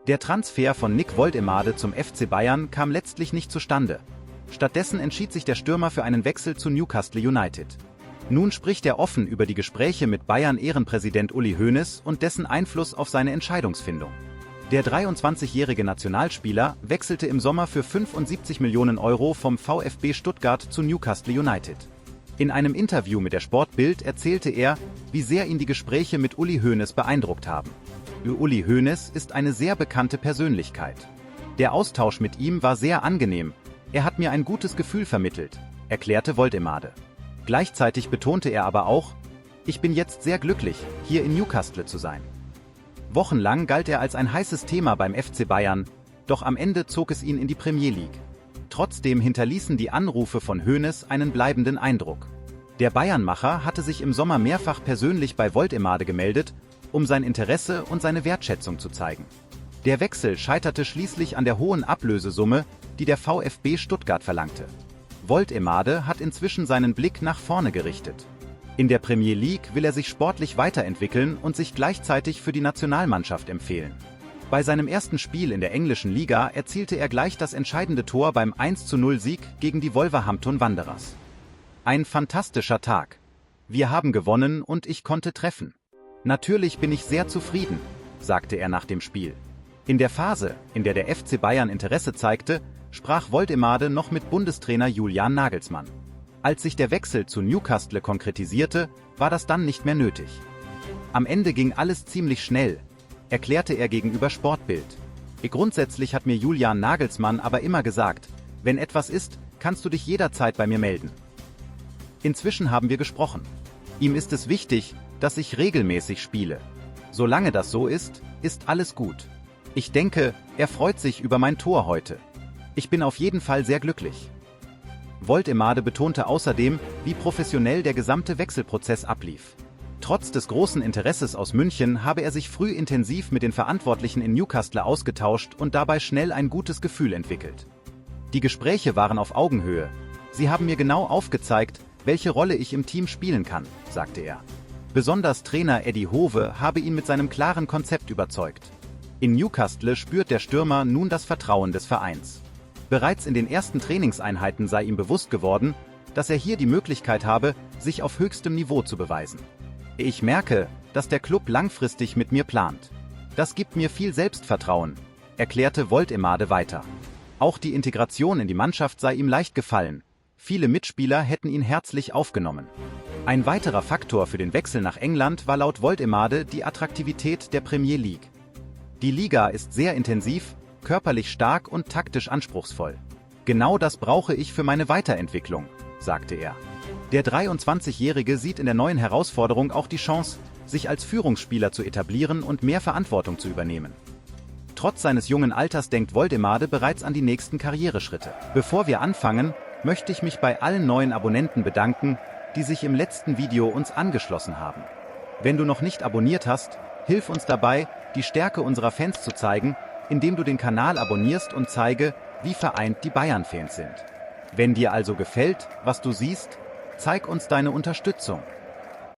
Der Transfer von Nick Woldemade zum FC Bayern kam letztlich nicht zustande. Stattdessen entschied sich der Stürmer für einen Wechsel zu Newcastle United. Nun spricht er offen über die Gespräche mit Bayern-Ehrenpräsident Uli Hoeneß und dessen Einfluss auf seine Entscheidungsfindung. Der 23-jährige Nationalspieler wechselte im Sommer für 75 Millionen Euro vom VfB Stuttgart zu Newcastle United. In einem Interview mit der Sportbild erzählte er, wie sehr ihn die Gespräche mit Uli Hoeneß beeindruckt haben. Uli Hoeneß ist eine sehr bekannte Persönlichkeit. Der Austausch mit ihm war sehr angenehm, er hat mir ein gutes Gefühl vermittelt, erklärte Woldemade. Gleichzeitig betonte er aber auch, ich bin jetzt sehr glücklich, hier in Newcastle zu sein. Wochenlang galt er als ein heißes Thema beim FC Bayern, doch am Ende zog es ihn in die Premier League. Trotzdem hinterließen die Anrufe von Hoeneß einen bleibenden Eindruck. Der Bayernmacher hatte sich im Sommer mehrfach persönlich bei Woldemade gemeldet, um sein Interesse und seine Wertschätzung zu zeigen. Der Wechsel scheiterte schließlich an der hohen Ablösesumme, die der VfB Stuttgart verlangte. Woldemade hat inzwischen seinen Blick nach vorne gerichtet. In der Premier League will er sich sportlich weiterentwickeln und sich gleichzeitig für die Nationalmannschaft empfehlen. Bei seinem ersten Spiel in der englischen Liga erzielte er gleich das entscheidende Tor beim 1:0-Sieg gegen die Wolverhampton Wanderers. Ein fantastischer Tag. Wir haben gewonnen und ich konnte treffen. Natürlich bin ich sehr zufrieden, sagte er nach dem Spiel. In der Phase, in der der FC Bayern Interesse zeigte, sprach Woldemade noch mit Bundestrainer Julian Nagelsmann. Als sich der Wechsel zu Newcastle konkretisierte, war das dann nicht mehr nötig. Am Ende ging alles ziemlich schnell, erklärte er gegenüber Sportbild. Grundsätzlich hat mir Julian Nagelsmann aber immer gesagt, wenn etwas ist, kannst du dich jederzeit bei mir melden. Inzwischen haben wir gesprochen. Ihm ist es wichtig, dass ich regelmäßig spiele. Solange das so ist, ist alles gut. Ich denke, er freut sich über mein Tor heute. Ich bin auf jeden Fall sehr glücklich. Woldemade betonte außerdem, wie professionell der gesamte Wechselprozess ablief. Trotz des großen Interesses aus München habe er sich früh intensiv mit den Verantwortlichen in Newcastle ausgetauscht und dabei schnell ein gutes Gefühl entwickelt. Die Gespräche waren auf Augenhöhe. Sie haben mir genau aufgezeigt, welche Rolle ich im Team spielen kann, sagte er. Besonders Trainer Eddie Howe habe ihn mit seinem klaren Konzept überzeugt. In Newcastle spürt der Stürmer nun das Vertrauen des Vereins. Bereits in den ersten Trainingseinheiten sei ihm bewusst geworden, dass er hier die Möglichkeit habe, sich auf höchstem Niveau zu beweisen. Ich merke, dass der Club langfristig mit mir plant. Das gibt mir viel Selbstvertrauen, erklärte Woldemade weiter. Auch die Integration in die Mannschaft sei ihm leicht gefallen. Viele Mitspieler hätten ihn herzlich aufgenommen. Ein weiterer Faktor für den Wechsel nach England war laut Woldemade die Attraktivität der Premier League. Die Liga ist sehr intensiv, körperlich stark und taktisch anspruchsvoll. Genau das brauche ich für meine Weiterentwicklung, sagte er. Der 23-Jährige sieht in der neuen Herausforderung auch die Chance, sich als Führungsspieler zu etablieren und mehr Verantwortung zu übernehmen. Trotz seines jungen Alters denkt Woldemade bereits an die nächsten Karriereschritte. Bevor wir anfangen, möchte ich mich bei allen neuen Abonnenten bedanken, die sich im letzten Video uns angeschlossen haben. Wenn du noch nicht abonniert hast, hilf uns dabei, die Stärke unserer Fans zu zeigen, indem du den Kanal abonnierst und zeige, wie vereint die Bayern-Fans sind. Wenn dir also gefällt, was du siehst, zeig uns deine Unterstützung.